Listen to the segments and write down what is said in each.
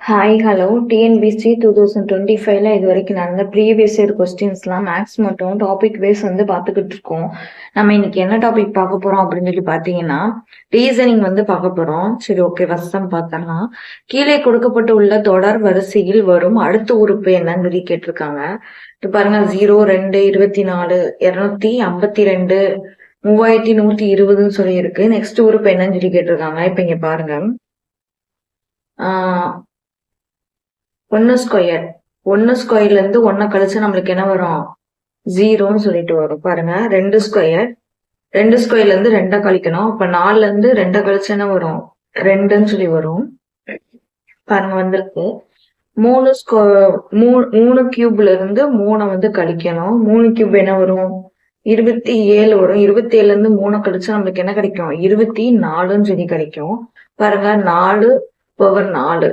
Hi hello TNPSC 2025ல இது வரைக்கும் நடந்த ப்ரீவியஸ் இயர் கொஸ்டின்ஸ்லாம் மேக்ஸ் மட்டும் டாபிக் வைஸ் பார்த்துக்கிட்டு இருக்கோம். நம்ம இன்னைக்கு என்ன டாபிக் பார்க்க போறோம் அப்படின்னு சொல்லி பார்த்தீங்கன்னா ரீசனிங் பார்க்க போறோம். சரி, ஓகே, ஃபர்ஸ்ட் சம் பார்த்தலாம். கீழே கொடுக்கப்பட்டு உள்ள தொடர் வரிசையில் வரும் அடுத்த உறுப்பு என்னன்னு சொல்லி கேட்டிருக்காங்க. இப்போ பாருங்க, 0, 2, 24, 252, 3120ன்னு சொல்லி இருக்கு. நெக்ஸ்ட் உறுப்பு என்னன்னு சொல்லி கேட்டிருக்காங்க. இப்போ இங்க பாருங்க, 1 ஸ்கொயர். 1 ஸ்கொயர்ல இருந்து 1 கழிச்சு நம்மளுக்கு என்ன வரும்? 0ன்னு சொல்லிட்டு வரும். பாருங்க, 2 ஸ்கொயர். 2 ஸ்கொயர்ல இருந்து 2 கழிக்கணும். அப்ப 4ல இருந்து 2 கழிச்சு என்ன வரும்? 2ன்னு சொல்லி வரும். பாருங்க, வந்திருக்கு. 3 கியூப்ல இருந்து 3 கழிக்கணும். 3 கியூப் என்ன வரும்? 27 வரும். 27ல இருந்து 3 கழிச்சு நம்மளுக்கு என்ன கிடைக்கும்? 24ன்னு சொல்லி கிடைக்கும். பாருங்க, 4 பவர் 4.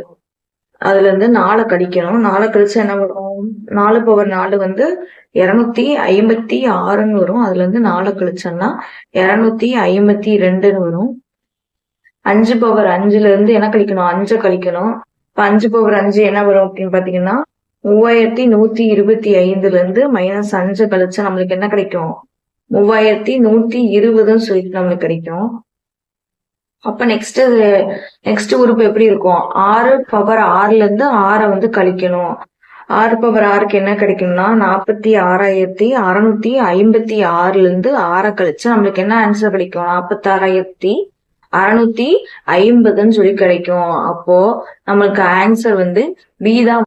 அதுல இருந்து 4 கழிக்கணும். 4 கழிச்சு என்ன வரும்? 4 பவர் 4 256ன்னு வரும். அதுல இருந்து 4 கழிச்சோம்னா 252ன்னு வரும். 5 பவர் 5ல இருந்து என்ன கழிக்கணும்? 5 கழிக்கணும். இப்ப 5 பவர் 5 என்ன வரும் அப்படின்னு பாத்தீங்கன்னா 3125ல இருந்து -5 கழிச்சா நம்மளுக்கு என்ன கிடைக்கும்? 3120ன்னு சொல்லிட்டு நம்மளுக்கு கிடைக்கும். அப்ப நெக்ஸ்ட் உறுப்பு எப்படி இருக்கும்? 6 பவர் 6ல இருந்து 6 கழிக்கணும். 6 பவர் 6க்கு என்ன கிடைக்கும்னா 46,656ல இருந்து 6 கழிச்சு நம்மளுக்கு என்ன ஆன்சர் கிடைக்கும்? 46,650ன்னு சொல்லி கிடைக்கும். அப்போ நம்மளுக்கு ஆன்சர் பி தான்.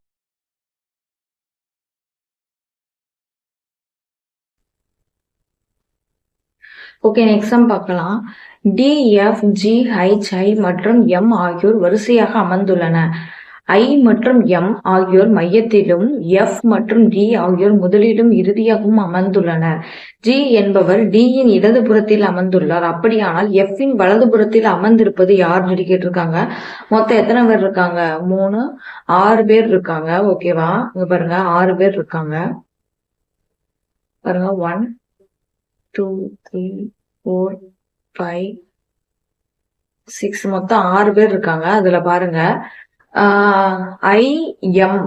ஓகே, நெக்ஸ்ட் சம் பார்க்கலாம். டி, எஃப், ஜி, ஹெச், ஐ மற்றும் எம் ஆகியோர் வரிசையாக அமர்ந்துள்ளன. ஐ மற்றும் எம் ஆகியோர் மையத்திலும் எஃப் மற்றும் டி ஆகியோர் முதலிலும் இறுதியாகவும் அமர்ந்துள்ளனர். ஜி என்பவர் டியின் இடதுபுறத்தில் அமர்ந்துள்ளார். அப்படியானால் எஃப்பின் வலதுபுறத்தில் அமர்ந்திருப்பது யாருன்னு சொல்லி கேட்டிருக்காங்க. மொத்தம் எத்தனை பேர் இருக்காங்க? 3, 6 பேர் இருக்காங்க. ஓகேவா? இங்க பாருங்க, 6 பேர் இருக்காங்க. பாருங்க, 1, 2, 3, 4, 5, 6, மொத்தம் 6 பேர் இருக்காங்க. அதுல பாருங்க, ஐ, எம்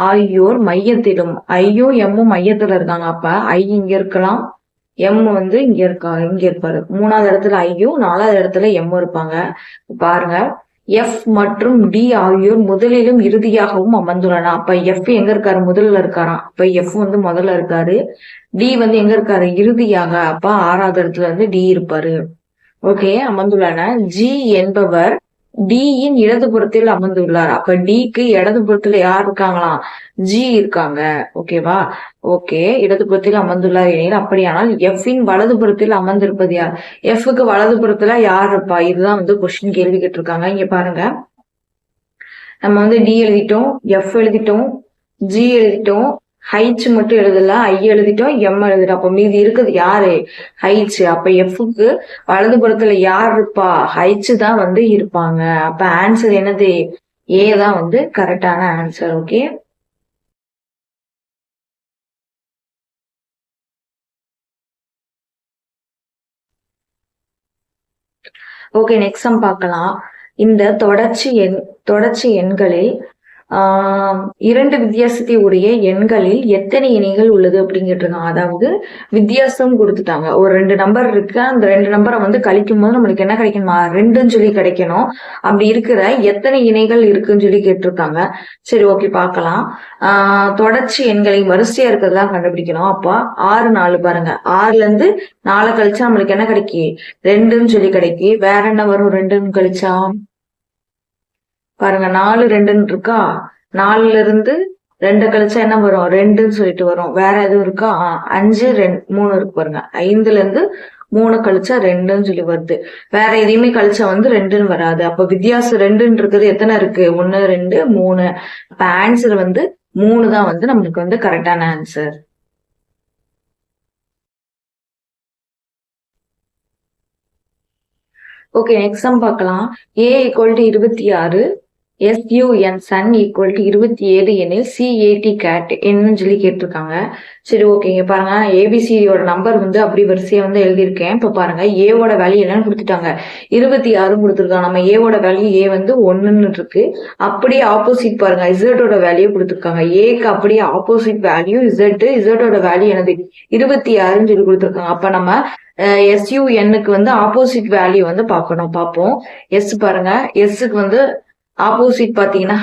ஆகியோர் மையத்திலும், ஐயும் எம்மும் மையத்துல இருக்காங்க. அப்ப ஐ இங்க இருக்கலாம், எம் இங்க இருப்பாரு. 3வது இடத்துல ஐயும் 4வது இடத்துல எம் இருப்பாங்க. பாருங்க, எஃப் மற்றும் டி ஆகியோர் முதலிலும் இறுதியாகவும் அமர்ந்துள்ளன. அப்ப எஃப் எங்க இருக்காரு? முதல்ல இருக்காராம். அப்ப எஃப் முதல்ல இருக்காரு. டி எங்க இருக்காரு? இறுதியாக. அப்ப 6வது இடத்துல டி இருப்பாரு. ஓகே, அமர்ந்துள்ளன. ஜி என்பவர் டியின் இடதுபுறத்தில் அமர்ந்துள்ளார். அப்ப டிக்கு இடதுபுறத்துல யார் இருக்காங்களாம்? ஜி இருக்காங்க. ஓகேவா? ஓகே, இடதுபுறத்தில் அமர்ந்துள்ளார் எனில் அப்படியானால் எஃப்பின் வலதுபுறத்தில் அமர்ந்திருப்பது யார்? எஃப்க்கு வலதுபுறத்துல யார் இருப்பா? இதுதான் கொஸ்டின் கேள்வி கேட்டிருக்காங்க. இங்க பாருங்க, நம்ம டி எழுதிட்டோம், எஃப் எழுதிட்டோம், ஜி எழுதிட்டோம், ஹைச் மட்டும் எழுதல, ஐ எழுதிட்டோம், எம் எழுதிட்டோம். அப்ப மீதி இருக்குது யாரு? ஹைச். அப்ப எஃப்க்கு வலதுபுறத்துல யார் இருப்பா? ஹைச் தான் இருப்பாங்க. அப்ப ஆன்சர் என்னது? ஏ தான் கரெக்டான answer. Okay, okay, next sum பார்க்கலாம். இந்த தொடர்ச்சி எண்களில் 2 வித்தியாசத்தை உடைய எண்களில் எத்தனை இணைகள் உள்ளது அப்படின்னு கேட்டிருக்காங்க. அதாவது வித்தியாசம் கொடுத்துட்டாங்க. ஒரு 2 நம்பர் இருக்கு. அந்த 2 நம்பரை கழிக்கும் போது நம்மளுக்கு என்ன கிடைக்கணுமா? 2ன்னு சொல்லி கிடைக்கணும். அப்படி இருக்கிற எத்தனை இணைகள் இருக்குன்னு சொல்லி கேட்டிருக்காங்க. சரி, ஓகே, பார்க்கலாம். தொடர்ச்சி எண்களை வரிசையா இருக்கிறதெல்லாம் கண்டுபிடிக்கணும். அப்போ 6, 4 பாருங்க. 6ல இருந்து 4 கழிச்சா நம்மளுக்கு என்ன கிடைக்கி? 2ன்னு சொல்லி கிடைக்கி. வேற என்ன வரும்? 2ன்னு கழிச்சா பாருங்க, 4, 2ன்னு இருக்கா? 4ல இருந்து 2 கழிச்சா என்ன வரும்? 2ன்னு சொல்லிட்டு வரும். வேற எதுவும் இருக்கா? 5, 2, 3 இருக்கு பாருங்க. 5ல இருந்து 3 கழிச்சா 2ன்னு சொல்லி வருது. வேற எதையுமே கழிச்சா 2ன்னு வராது. அப்ப வித்தியாசம் 2ன்னு இருக்குது. எத்தனை இருக்கு? 1, 2, 3. அப்ப ஆன்சர் 3 தான் நம்மளுக்கு கரெக்டான ஆன்சர். ஓகே, நெக்ஸ்ட் சம் பார்க்கலாம். a = 26, SUN sun equal to 27 எனில் CAT கேட் என்னன்னு சொல்லி கேட்டிருக்காங்க. சரி ஓகேங்க, பாருங்க ஏபிசியோட நம்பர் வந்து அப்படி வரிசையா வந்து எழுதியிருக்கேன். இப்ப பாருங்க ஏவோட வேல்யூ என்னன்னு கொடுத்துட்டாங்க, 26 கொடுத்துருக்காங்க. நம்ம ஏவோட வேல்யூ ஏ வந்து 1ன்னு இருக்கு. அப்படியே ஆப்போசிட் பாருங்க இசட்டோட வேல்யூ கொடுத்துருக்காங்க. ஏக்கு அப்படியே ஆப்போசிட் வேல்யூ இசட்டோட வேல்யூ என்னது 26ன்னு சொல்லி கொடுத்துருக்காங்க. அப்ப நம்ம SUNக்கு வந்து ஆப்போசிட் வேல்யூ வந்து பார்ப்போம். எஸ் பாருங்க, எஸ்க்கு வந்து ஆப்போசிட் பாத்தீங்கன்னா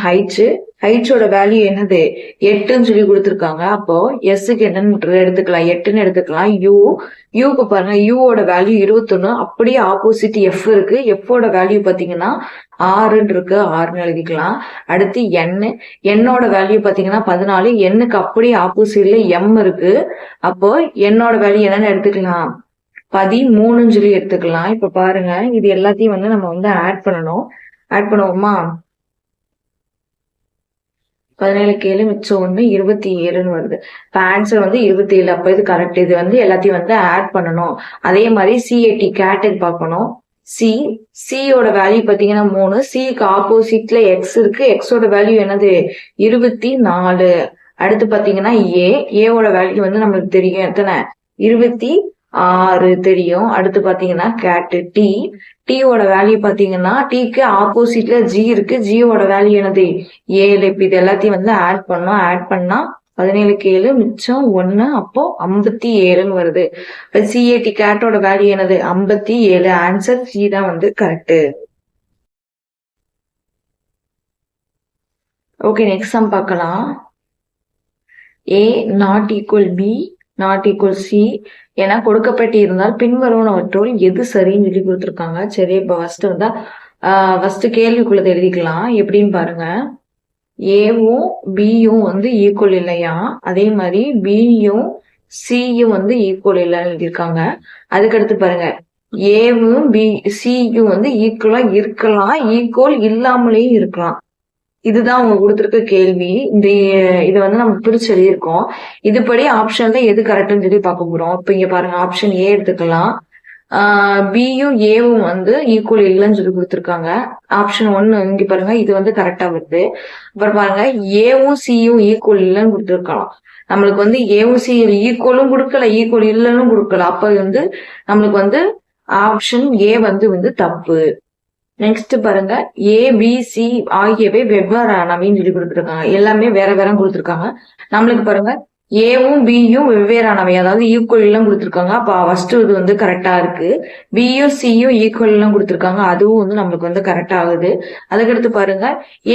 ஹைட்ஸோட வேல்யூ என்னது 8ன்னு சொல்லி கொடுத்துருக்காங்க. அப்போ எஸ்க்கு என்னன்னு எடுத்துக்கலாம், 8ன்னு எடுத்துக்கலாம். யூக்கு பாருங்க யூவோட வேல்யூ 21. அப்படியே ஆப்போசிட் எஃப் இருக்கு. எஃபோட வேல்யூ பாத்தீங்கன்னா 6ன்னு இருக்கு, 6ன்னு எழுதிக்கலாம். அடுத்து என்னோட வேல்யூ பாத்தீங்கன்னா 14. எண்ணுக்கு அப்படியே ஆப்போசிட்ல எம் இருக்கு. அப்போ என்னோட வேல்யூ என்னன்னு எடுத்துக்கலாம், 13ன்னு சொல்லி எடுத்துக்கலாம். இப்ப பாருங்க இது எல்லாத்தையும் வந்து நம்ம வந்து ஆட் பண்ணுவோமா. 17க்கு 7 மிச்சம் 1 27ன்னு வருது. இப்ப ஆன்சர் வந்து 27. அப்ப இது கரெக்ட். இது வந்து எல்லாத்தையும் வந்து ஆட் பண்ணணும். அதே மாதிரி CAT கேட்டுக்கு பார்க்கணும். சியோட வேல்யூ பாத்தீங்கன்னா 3. சிக்கு ஆப்போசிட்ல எக்ஸ் இருக்கு. எக்ஸோட வேல்யூ என்னது 24. அடுத்து பாத்தீங்கன்னா ஏவோட வேல்யூ வந்து நம்மளுக்கு தெரியும் எத்தனை 26 தெரியும். அடுத்து பாத்தீங்கன்னா கேட்டு டீயோட வேல்யூ பாத்தீங்கன்னா டீக்கு ஆப்போசிட்ல ஜி இருக்கு. ஜியோட வேல்யூ என்னது 7. இப்ப இது எல்லாத்தையும் வந்து ஆட் பண்ணா 17க்கு 7 மிச்சம் 1, அப்போ 57ன்னு வருது. இப்ப CAT கேட்டோட வேல்யூ என்னது 57. ஆன்சர் சி தான் வந்து கரெக்ட். ஓகே, நெக்ஸ்ட் சம் பார்க்கலாம். A not equal B not equal C என கொடுக்கப்பட்டு இருந்தால் பின்வருவனவற்றுள் எது சரின்னு சொல்லி கொடுத்துருக்காங்க. சரி, இப்ப ஃபர்ஸ்ட் கேள்விக்குள்ளது எழுதிக்கலாம். எப்படின்னு பாருங்க, ஏவும் பியும் வந்து ஈக்குவல் இல்லையா, அதே மாதிரி பியும் சியும் வந்து ஈக்குவல் இல்லைன்னு எழுதியிருக்காங்க. அதுக்கடுத்து பாருங்க ஏவும் சியும் வந்து ஈக்குவலா இருக்கலாம், ஈக்குவல் இல்லாமலேயும் இருக்கலாம். இதுதான் அவங்க கொடுத்துருக்க கேள்வி. இதை வந்து நம்ம பிரிச்சு எழுதியிருக்கோம். இதுபடி ஆப்ஷன்ல எது கரெக்ட்னு சொல்லி பார்க்க போறோம். இப்ப இங்க பாருங்க ஆப்ஷன் ஏ எடுத்துக்கலாம். பியும் ஏவும் வந்து ஈக்குவல் இல்லைன்னு சொல்லி கொடுத்துருக்காங்க. ஆப்ஷன் 1 இங்க பாருங்க இது வந்து கரெக்டா வருது. அப்புறம் பாருங்க ஏவும் சியும் ஈக்குவல் இல்லைன்னு கொடுத்துருக்கலாம். நம்மளுக்கு வந்து ஏவும் சி ஈக்குவலும் கொடுக்கல, ஈக்குவல் இல்லைன்னு கொடுக்கல. அப்ப வந்து நம்மளுக்கு வந்து ஆப்ஷன் ஏ வந்து தப்பு. நெக்ஸ்ட் பாருங்க ஏபிசி ஆகியவை வெவ்வேறானவைன்னு சொல்லி கொடுத்துருக்காங்க. எல்லாமே வேற வேற கொடுத்துருக்காங்க. நம்மளுக்கு பாருங்க ஏவும் பியும் வெவ்வேறானவை, அதாவது ஈக்குவல் எல்லாம் கொடுத்துருக்காங்க. அப்ப ஃபர்ஸ்ட் இது வந்து கரெக்டா இருக்கு. பியும் சியும் ஈக்குவல் எல்லாம் கொடுத்துருக்காங்க, அதுவும் வந்து நம்மளுக்கு வந்து கரெக்ட் ஆகுது. அதுக்கடுத்து பாருங்க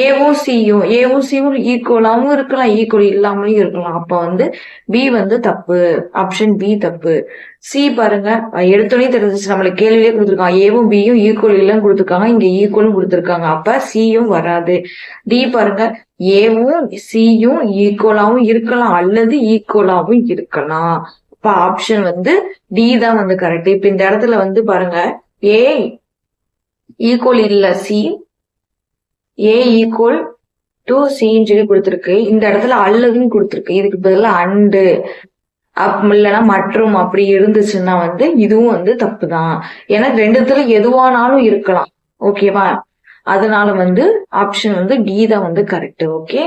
ஏவும் சியும் ஈக்குவலாவும் இருக்கலாம், ஈக்குவல் இல்லாமலும் இருக்கலாம். அப்ப வந்து பி வந்து தப்பு, ஆப்ஷன் பி தப்பு. சி பாருங்க எடுத்தோடனே தெரிஞ்சிச்சு, நம்மளுக்கு கேள்வியே கொடுத்துருக்காங்க ஏவும் பியும் ஈக்குவல் இல்லைன்னு கொடுத்துருக்காங்க, இங்க ஈக்குவலும் கொடுத்துருக்காங்க. அப்ப சியும் வராது. டி பாருங்க ஏவும் சியும் ஈக்குவலாவும் இருக்கலாம் அல்லது ஈக்குவலாவும் இருக்கலாம். இப்ப ஆப்ஷன் வந்து டி தான் வந்து கரெக்ட். இப்ப இந்த இடத்துல வந்து பாருங்க ஏ ஈக்குவல் இல்ல சி, ஏ ஈக்குவல் டு சின்னு சொல்லி கொடுத்துருக்கு. இந்த இடத்துல அல்லதுன்னு கொடுத்துருக்கு, இதுக்கு பதிலா அண்டு இல்லைன்னா மற்றும் அப்படி இருந்துச்சுன்னா வந்து இதுவும் வந்து தப்பு தான். ஏன்னா ரெண்டுத்துல எதுவானாலும் இருக்கலாம். ஓகேவா, அதனால வந்து ஆப்ஷன் வந்து டி தான் வந்து correct. Okay,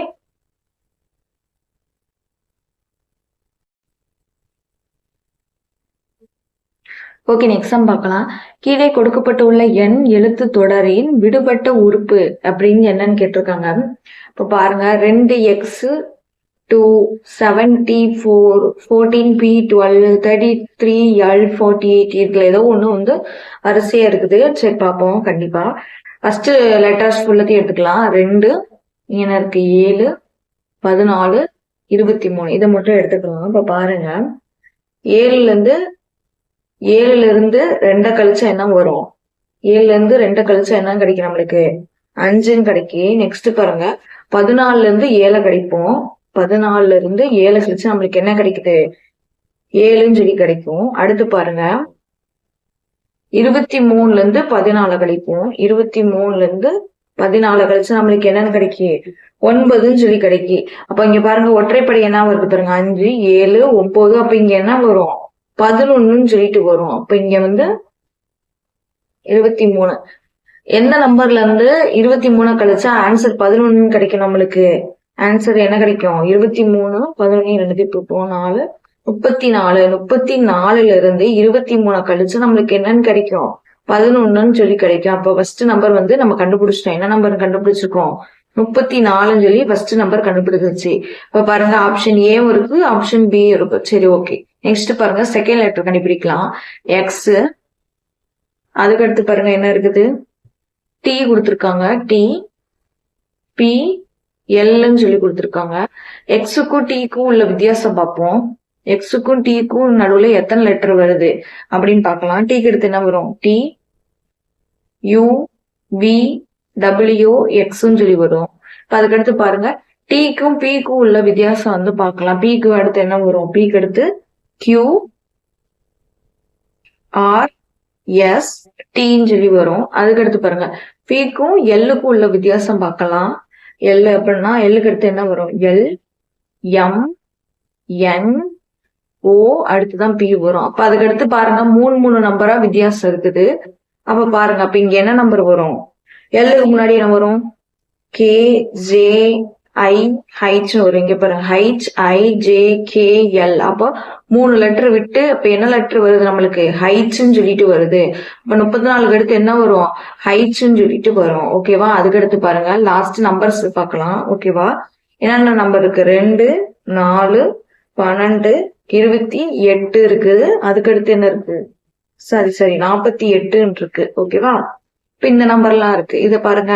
okay next sum பார்க்கலாம். கீழே கொடுக்கப்பட்டுள்ள எண் எழுத்து தொடரின் விடுபட்ட உறுப்பு அப்படின்னு என்னன்னு கேட்டிருக்காங்க. இப்ப பாருங்க 2x 2 74 14p 12 33 L 48 இதுல ஏதோ ஒண்ணு வந்து வரிசையா இருக்குது. சரி பார்ப்போம். கண்டிப்பா ஃபர்ஸ்ட் லெட்டர்ஸ் ஃபுல்லத்தையும் எடுத்துக்கலாம். 2 இங்க இருக்கு 7 14 23 இதை மட்டும் எடுத்துக்கலாம். இப்ப பாருங்க 7ல இருந்து 2 கழிச்சா என்ன வரும், 7ல இருந்து 2 கழிச்சா என்ன கிடைக்கும், நம்மளுக்கு 5ன்னு கிடைக்கும். நெக்ஸ்ட் பாருங்க 14ல இருந்து 7 கிடைப்போம். 14ல இருந்து 7 கழிச்சு நம்மளுக்கு என்ன கிடைக்குது 7ன்னு சொல்லி கிடைக்கும். அடுத்து பாருங்க 23ல இருந்து 14 கழிப்போம். 23ல இருந்து 14 கழிச்சு நம்மளுக்கு என்னன்னு கிடைக்கும் 9ன்னு சொல்லி கிடைக்கும். அப்ப இங்க பாருங்க ஒற்றைப்படை என்ன வருது பாருங்க 5 7 9. அப்ப இங்க என்ன வரும் 11ன்னு சொல்லிட்டு வரும். அப்ப இங்க வந்து 23. எந்த நம்பர்ல இருந்து 23 கழிச்சா ஆன்சர் 11 கிடைக்கும் நம்மளுக்கு? ஆன்சர் என்ன கிடைக்கும்? 23 11 2 4 34. 34ல இருந்து 23 கழிச்சு நம்மளுக்கு என்னன்னு கிடைக்கும்? 11ன்னு சொல்லி கிடைக்கும். அப்ப ஃபர்ஸ்ட் நம்பர் வந்து நம்ம கண்டுபிடிச்சிட்டோம். என்ன நம்பர் கண்டுபிடிச்சிருக்கோம்? 34ன்னு சொல்லி ஃபர்ஸ்ட் நம்பர் கண்டுபிடிச்சிருச்சு. இப்ப பாருங்க, ஆப்ஷன் ஏ இருக்கு, ஆப்ஷன் பி இருக்கு. சரி, ஓகே. நெக்ஸ்ட் பாருங்க, செகண்ட் லெட்டர் கண்டுபிடிக்கலாம். எக்ஸ். அதுக்கடுத்து பாருங்க என்ன இருக்குது? டி கொடுத்துருக்காங்க. டி, பி, எல்ன்னு சொல்லி கொடுத்துருக்காங்க. எக்ஸுக்கும் டீக்கும் உள்ள வித்தியாசம் பார்ப்போம். எக்ஸுக்கும் டீக்கும் நடுவுல எத்தனை லெட்டர் வருது அப்படின்னு பார்க்கலாம். டீக்கு எடுத்து என்ன வரும்? டி, யூ, வி, டபிள்யூ, எக்ஸ்ன்னு சொல்லி வரும். இப்ப அதுக்கடுத்து பாருங்க, டீக்கும் பிக்கும் உள்ள வித்தியாசம் வந்து பார்க்கலாம். பிக்கு அடுத்து என்ன வரும்? பிக்கு அடுத்து கியூ, ஆர், எஸ், டின்னு சொல்லி வரும். அதுக்கடுத்து பாருங்க, பிக்கும் எல்லுக்கும் உள்ள வித்தியாசம் பார்க்கலாம். எல் அப்படின்னா எல்லுக்கு அடுத்து என்ன வரும்? எல், எம், என், ஓ, அடுத்துதான் பி வரும். அப்ப அதுக்கு அடுத்து பாருங்க, மூணு நம்பரா வித்தியாசம் இருக்குது. அப்ப பாருங்க, அப்ப இங்க என்ன நம்பர் வரும்? எல்லுக்கு முன்னாடி என்ன வரும்? கே, ஜே, ஐ, ஹைச் வரும். இங்க பாருங்க, ஹைச், ஐ, ஜே, கே, எல். அப்போ 3 லெட்டர் விட்டு அப்ப என்ன லெட்டர் வருது நம்மளுக்கு? ஹைச்ன்னு சொல்லிட்டு வருது. அப்ப 34க்கு அடுத்து என்ன வரும்? ஹைச்ன்னு சொல்லிட்டு வரும். ஓகேவா? அதுக்கு அடுத்து பாருங்க, லாஸ்ட் நம்பர்ஸ் பார்க்கலாம். ஓகேவா? என்னென்ன நம்பர் இருக்கு? 2, 4, 12, 28 இருக்குது. அதுக்கு அடுத்து என்ன இருக்கு? சரி 48ன்னு இருக்கு. ஓகேவா? இப்ப இந்த நம்பர்லாம் இருக்கு. இத பாருங்க,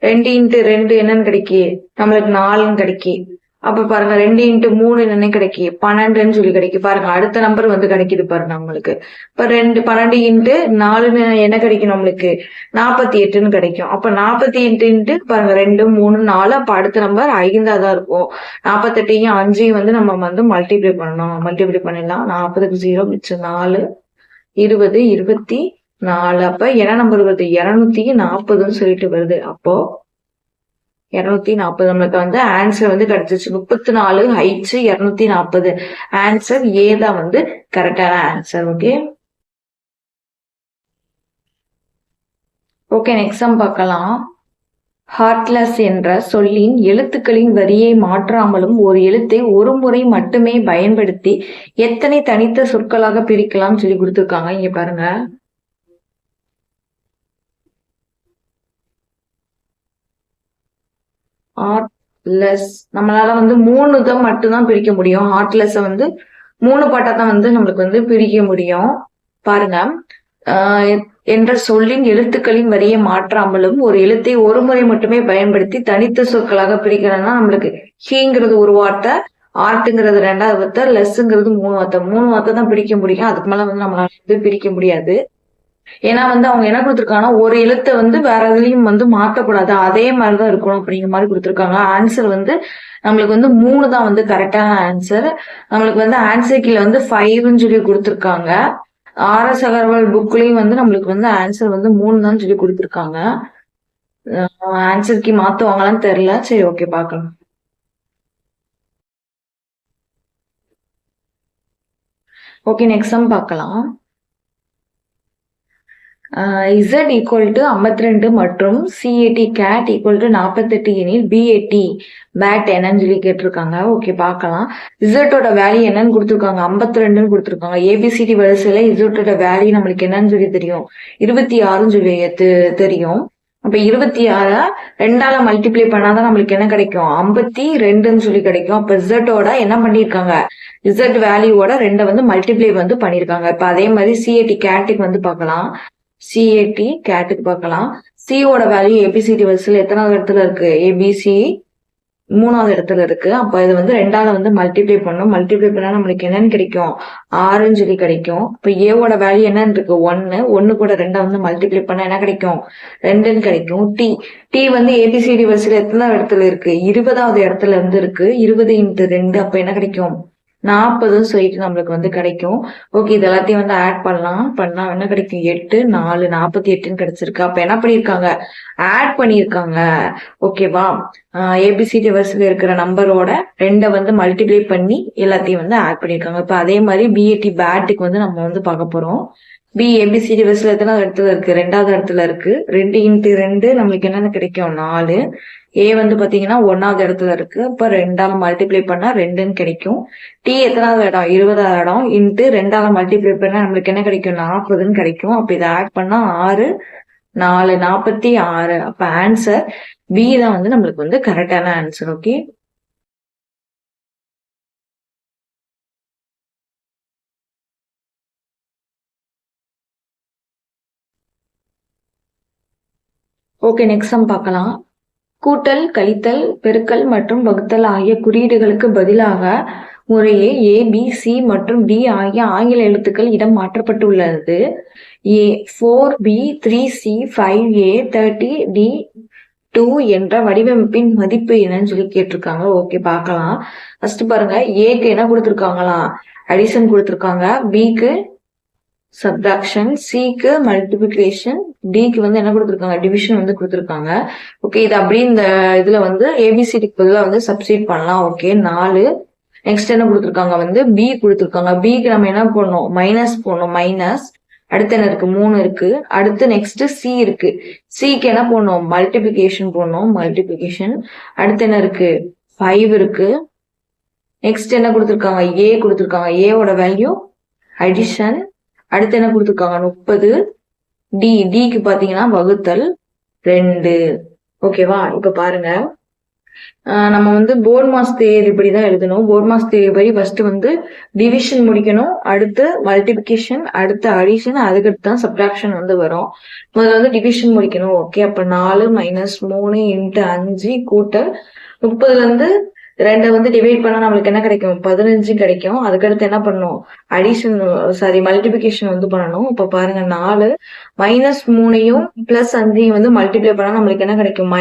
2 × 2 என்னன்னு கிடைக்கி? நம்மளுக்கு 4ன்னு கிடைக்கி. அப்ப பாருங்க, 2 × 3 என்ன கிடைக்கி? 12ன்னு சொல்லி கிடைக்கி. பாருங்க, அடுத்த நம்பர் வந்து கிடைக்குது பாருங்க நம்மளுக்கு. இப்ப 12 × 4 என்ன கிடைக்கும் நம்மளுக்கு? 48ன்னு கிடைக்கும். அப்ப 48 பாருங்க, 2, 3, 4. அப்ப அடுத்த நம்பர் 5ஆ தான் இருக்கும். 48யும் 5யும் வந்து நம்ம வந்து மல்டிப்ளை பண்ணணும். மல்டிப்ளை பண்ணிடலாம். 40க்கு 0 மிச்சம் 4, 20, 24. அப்ப என்ன நம்பர் வருது? 240ன்னு சொல்லிட்டு வருது. அப்போ 240 நம்மளுக்கு வந்து ஆன்சர் வந்து கிடைச்சிச்சு. 34 ஹைட்ஸ் 240. ஆன்சர் ஏ தான் வந்து கரெக்டான ஆன்சர். ஓகே, நெக்ஸ்ட் சம் பார்க்கலாம். ஹார்ட்லெஸ் என்ற சொல்லின் எழுத்துக்களின் வரியை மாற்றாமலும் ஒரு எழுத்தை ஒரு முறை மட்டுமே பயன்படுத்தி எத்தனை தனித்த சொற்களாக பிரிக்கலாம் சொல்லி கொடுத்துருக்காங்க. இங்க பாருங்க, ஹார்ட்லெஸ் நம்மளால வந்து 3 தான் மட்டும்தான் பிரிக்க முடியும். ஹார்ட்லெஸ் வந்து 3 பாட்டா தான் வந்து நம்மளுக்கு வந்து பிரிக்க முடியும். பாருங்க, என்ற சொல்லின் எழுத்துக்களின் வரியை மாற்றாமலும் ஒரு எழுத்தை ஒரு முறை மட்டுமே பயன்படுத்தி தனித்த சொற்களாக பிரிக்கிறதுனா நம்மளுக்கு ஹீங்கிறது ஒரு வார்த்தை, ஆர்ட்ங்கிறது 2வது வார்த்தை, லெஸ்ங்கிறது 3 வார்த்தை. 3 வார்த்தை தான் பிரிக்க முடியும். அதுக்கு மேல வந்து நம்மளால வந்து பிரிக்க முடியாது. ஏன்னா வந்து அவங்க என்ன கொடுத்துருக்காங்கன்னா, ஒரு எழுத்தை வந்து வேற எதுலயும் வந்து மாற்றக்கூடாது, அதே மாதிரிதான் இருக்கணும் அப்படிங்கிற மாதிரி கொடுத்துருக்காங்க. ஆன்சர் வந்து நம்மளுக்கு வந்து 3 தான் வந்து கரெக்டான ஆன்சர். நம்மளுக்கு வந்து ஆன்சர் கீழே வந்து 5ன்னு சொல்லி கொடுத்துருக்காங்க. ஆர்எஸ் அகர்வால் புக்லயும் வந்து நம்மளுக்கு வந்து ஆன்சர் வந்து 3 தான் சொல்லி கொடுத்துருக்காங்க. ஆன்சர் கீ மாத்துவாங்களான்னு தெரியல. சரி, ஓகே, பார்க்கலாம். ஓகே, நெக்ஸ்ட் சம் பார்க்கலாம். Z = 52 மற்றும் CAT cat = 48 எனில் BAT பேட் என்னன்னு சொல்லி கேட்டிருக்காங்க. ஓகே, பார்க்கலாம். இசட்டோட வேல்யூ என்னன்னு கொடுத்துருக்காங்க? 52ன்னு கொடுத்துருக்காங்க. ABCD வரிசையில இசட்டோட வேல்யூ நம்மளுக்கு என்னன்னு சொல்லி தெரியும்? 26ன்னு சொல்லி தெரியும். அப்ப 26 2ஆல மல்டிப்ளை பண்ணாதான் நம்மளுக்கு என்ன கிடைக்கும்? 52ன்னு சொல்லி கிடைக்கும். அப்ப இசட்டோட என்ன பண்ணிருக்காங்க? இசட் வேல்யூவோட 2 வந்து மல்டிப்ளை வந்து பண்ணிருக்காங்க. இப்ப அதே மாதிரி CAT கேட்டுக்கு வந்து பார்க்கலாம். CAT கேட்டுக்கு பார்க்கலாம். சியோட வேல்யூ ABCD வரிசையில் எத்தனாவது இடத்துல இருக்கு? ABC 3வது இடத்துல இருக்கு. அப்ப இது வந்து 2ஆல வந்து மல்டிப்ளை பண்ணும். மல்டிப்ளை பண்ணா நம்மளுக்கு என்னன்னு கிடைக்கும்? 6ன்னு சொல்லி கிடைக்கும். இப்ப ஏவோட வேல்யூ என்னன்னு இருக்கு? 1 கூட 2 வந்து மல்டிப்ளை பண்ணா என்ன கிடைக்கும்? 2ன்னு கிடைக்கும். டி வந்து ABCD வரிசையில் எத்தனாவது இடத்துல இருக்கு? 20வது இடத்துல இருந்து இருக்கு. 20 × 2 அப்ப என்ன கிடைக்கும்? 40ன்னு சொல்லிட்டு நம்மளுக்கு வந்து கிடைக்கும். ஓகே, இது எல்லாத்தையும் வந்து ஆட் பண்ணா என்ன கிடைக்கும்? 8, 4, 48ன்னு கிடைச்சிருக்கு. அப்ப என்ன பண்ணிருக்காங்க? ஆட் பண்ணிருக்காங்க. ஓகேவா? ABCD வரிசையில இருக்கிற நம்பரோட 2 வந்து மல்டிப்ளை பண்ணி எல்லாத்தையும் வந்து ஆட் பண்ணிருக்காங்க. இப்ப அதே மாதிரி BAT பேட்டுக்கு வந்து நம்ம வந்து பார்க்க போறோம். பி ஏபிசிடி வரிசையில் எத்தனாவது இடத்துல இருக்கு? 2வது இடத்துல இருக்கு. 2 × 2 நம்மளுக்கு என்னென்ன கிடைக்கும்? 4. ஏ வந்து பாத்தீங்கன்னா 1வது இடத்துல இருக்கு. அப்ப 2ஆல மல்டிப்ளை பண்ணா 2ன்னு கிடைக்கும். டி எத்தனாவது இடம்? 20வது இடம். இன்ட்டு 2ஆல மல்டிப்ளை பண்ணா நம்மளுக்கு என்ன கிடைக்கும்? 40ன்னு கிடைக்கும். அப்ப இதை ஆட் பண்ணா 6 4 46. அப்ப ஆன்சர் பி தான் வந்து நம்மளுக்கு வந்து கரெக்டான answer. Okay, okay next sum பார்க்கலாம். கூட்டல், கழித்தல், பெருக்கல் மற்றும் வகுத்தல் ஆகிய குறியீடுகளுக்கு பதிலாக முறையே ஏ, பி, சி மற்றும் டி ஆகிய ஆங்கில எழுத்துக்கள் இடம் மாற்றப்பட்டுள்ளது. ஏ 4B 3C 5A 30 D 2 என்ற வடிவமைப்பின் மதிப்பு என்னன்னு சொல்லி கேட்டிருக்காங்க. ஓகே பார்க்கலாம். ஃபர்ஸ்ட் பாருங்க, ஏக்கு என்ன கொடுத்துருக்காங்களா? அடிஷன் கொடுத்துருக்காங்க. பிக்கு சப்ட்ராக்ஷன், சிக்கு மல்டிபிளிகேஷன், டிக்கு வந்து என்ன கொடுத்துருக்காங்க? டிவிஷன் வந்து கொடுத்துருக்காங்க. ஓகே, இது அப்படி இந்த இதுல வந்து ஏபிசிடிக்கு பதிலாக வந்து சப்ஸ்டிட் பண்ணலாம். ஓகே 4. நெக்ஸ்ட் என்ன கொடுத்துருக்காங்க? வந்து பி கொடுத்துருக்காங்க. பிக்கு நம்ம என்ன பண்ணணும்? மைனஸ் போடணும். மைனஸ். அடுத்து என்ன இருக்கு? 3 இருக்கு. அடுத்து நெக்ஸ்ட் சி இருக்கு. சிக்கு என்ன போடணும்? மல்டிபிளிகேஷன் போடணும். மல்டிபிளிகேஷன். அடுத்து என்ன இருக்கு? 5 இருக்கு. நெக்ஸ்ட் என்ன கொடுத்துருக்காங்க? ஏ கொடுத்துருக்காங்க. ஏவோட வேல்யூ அடிஷன். அடுத்து என்ன கொடுத்துருக்காங்க? 30. டிக்கு பாத்தீங்கன்னா வகுத்தல் 2. ஓகேவா? இப்ப பாருங்க, நம்ம வந்து போர்ட் மாஸ் தியரி இப்படிதான் எழுதணும். போர்ட் மாஸ் தியரி படி ஃபர்ஸ்ட் வந்து டிவிஷன் முடிக்கணும், அடுத்து மல்டிபிளிகேஷன், அடுத்து அடிஷன், அதுக்கடுத்து தான் சப்ட்ராக்ஷன் வந்து வரும். முதல்ல வந்து டிவிஷன் முடிக்கணும். ஓகே, அப்ப 4 - 3 × 5 கூட்டல் 30ல இருந்து 2 வந்து டிவைட் பண்ணா நம்மளுக்கு என்ன கிடைக்கும்? 15 கிடைக்கும். அதுக்கடுத்து என்ன பண்ணணும்? அடிஷன் மல்டிபிளிகேஷன் வந்து பண்ணணும். இப்ப பாருங்க, 4 -3யும் +5யும் வந்து மல்டிப்ளை பண்ணா நம்மளுக்கு என்ன கிடைக்கும்?